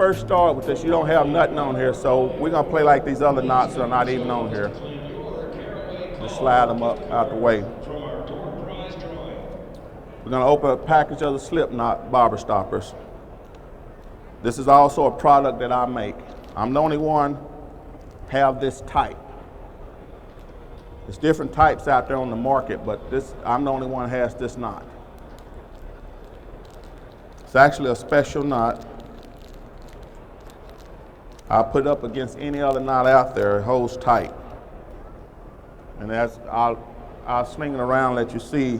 first start with this, you don't have nothing on here, so we're gonna play like these other knots that are not even on here. Just slide them up out the way. We're gonna open a package of the slip knot bobber stoppers. This is also a product that I make. I'm the only one have this type. There's different types out there on the market, but I'm the only one that has this knot. It's actually a special knot. I'll put it up against any other knot out there. It holds tight. And I'll swing it around, let you see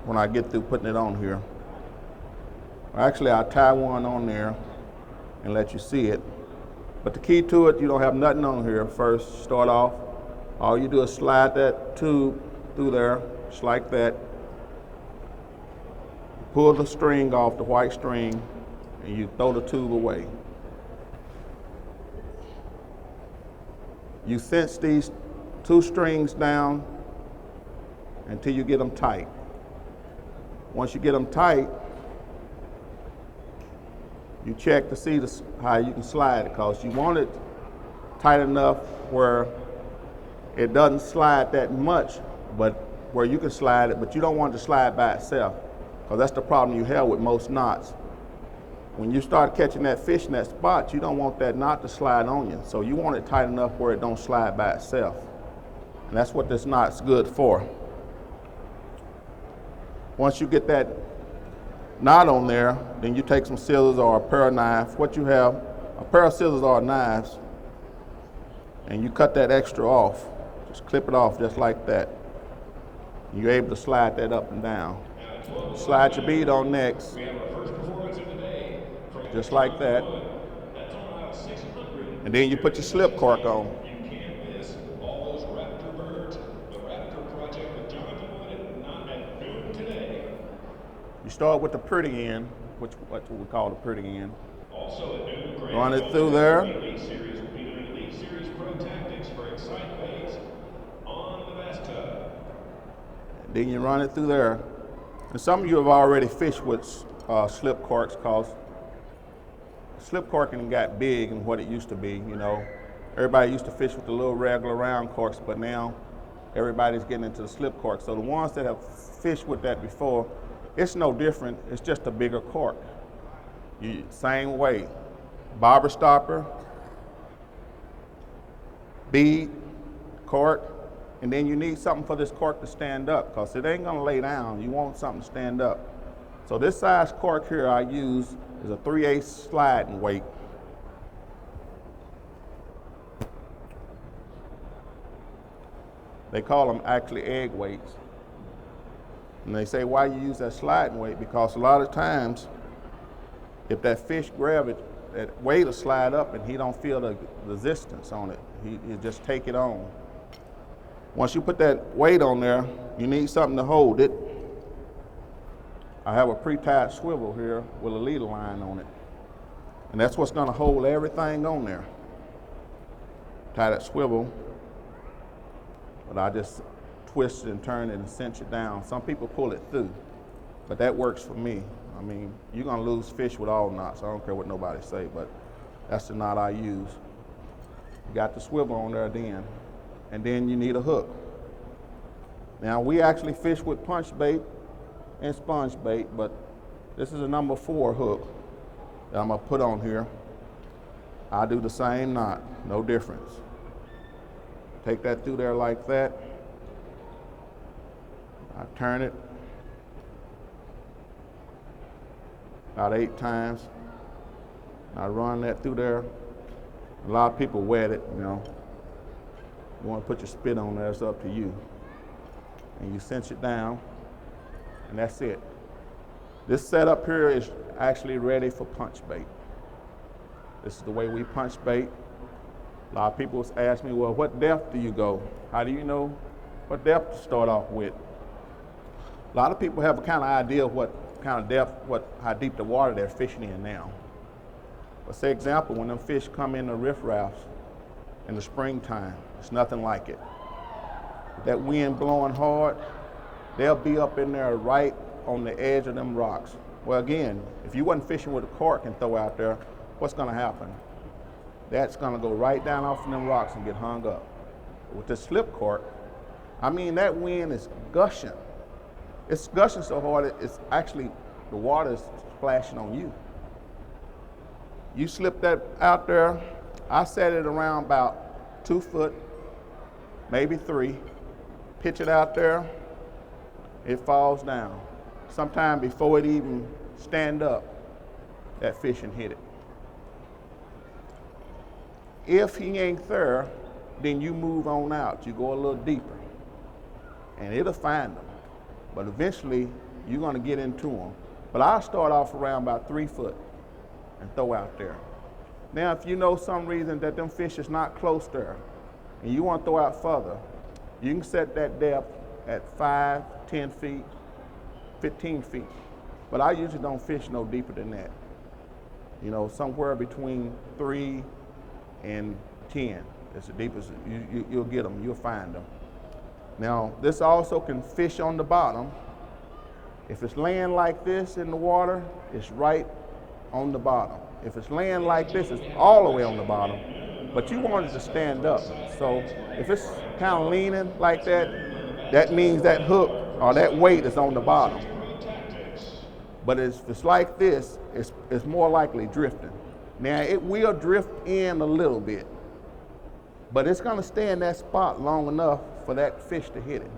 when I get through putting it on here. Actually, I'll tie one on there and let you see it. But the key to it, you don't have nothing on here. First, start off, all you do is slide that tube through there, just like that. Pull the string off, the white string, and you throw the tube away. You cinch these two strings down until you get them tight. Once you get them tight, you check to see how you can slide it, because you want it tight enough where it doesn't slide that much, but where you can slide it, but you don't want it to slide by itself, because that's the problem you have with most knots. When you start catching that fish in that spot, you don't want that knot to slide on you. So you want it tight enough where it don't slide by itself. And that's what this knot's good for. Once you get that knot on there, then you take some scissors or a pair of knives. What you have, a pair of scissors or knives, and you cut that extra off. Just clip it off just like that. You're able to slide that up and down. Slide your bead on next. Just like that. And then you put your slip cork on. You start with the pretty end, what we call the pretty end. Run it through there. And then you run it through there. And some of you have already fished with slip corks, because slip corking got big and what it used to be, you know. Everybody used to fish with the little regular round corks, but now everybody's getting into the slip cork. So the ones that have fished with that before, it's no different, it's just a bigger cork. Same way, bobber stopper, bead, cork, and then you need something for this cork to stand up, because it ain't gonna lay down. You want something to stand up. So this size cork here I use is a 3/8 sliding weight. They call them actually egg weights. And they say, why you use that sliding weight? Because a lot of times, if that fish grab it, that weight will slide up and he don't feel the resistance on it. He just take it on. Once you put that weight on there, you need something to hold it. I have a pre-tied swivel here with a leader line on it. And that's what's gonna hold everything on there. Tie that swivel, but I just twist it and turn it and cinch it down. Some people pull it through, but that works for me. I mean, you're gonna lose fish with all knots. I don't care what nobody say, but that's the knot I use. You got the swivel on there then, and then you need a hook. Now we actually fish with punch bait and sponge bait, but this is a number 4 hook that I'm gonna put on here. I do the same knot, no difference. Take that through there like that. I turn it about 8 times. I run that through there. A lot of people wet it, you know. You want to put your spit on there, it's up to you. And you cinch it down, and that's it. This setup here is actually ready for punch bait. This is the way we punch bait. A lot of people ask me, well, what depth do you go? How do you know what depth to start off with? A lot of people have a kind of idea of what kind of depth, how deep the water they're fishing in now. But say example, when them fish come in the riffraffs in the springtime, it's nothing like it. With that wind blowing hard, they'll be up in there right on the edge of them rocks. Well, again, if you wasn't fishing with a cork and throw out there, what's gonna happen? That's gonna go right down off of them rocks and get hung up. With the slip cork, I mean, that wind is gushing. It's gushing so hard, it's actually, the water is splashing on you. You slip that out there, I set it around about 2 foot, maybe 3, pitch it out there, it falls down. Sometime before it even stand up, that fish and hit it. If he ain't there, then you move on out. You go a little deeper, and it'll find them. But eventually, you're gonna get into them. But I'll start off around about 3 foot and throw out there. Now, if you know some reason that them fish is not close there, and you want to throw out further, you can set that depth at 5, 10 feet, 15 feet. But I usually don't fish no deeper than that. You know, somewhere between 3 and 10. It's the deepest, you'll get them, you'll find them. Now, this also can fish on the bottom. If it's laying like this in the water, it's right on the bottom. If it's laying like this, it's all the way on the bottom, but you want it to stand up. So if it's kind of leaning like that, that means that hook or that weight is on the bottom. But if it's like this, it's more likely drifting. Now, it will drift in a little bit, but it's gonna stay in that spot long enough for that fish to hit it.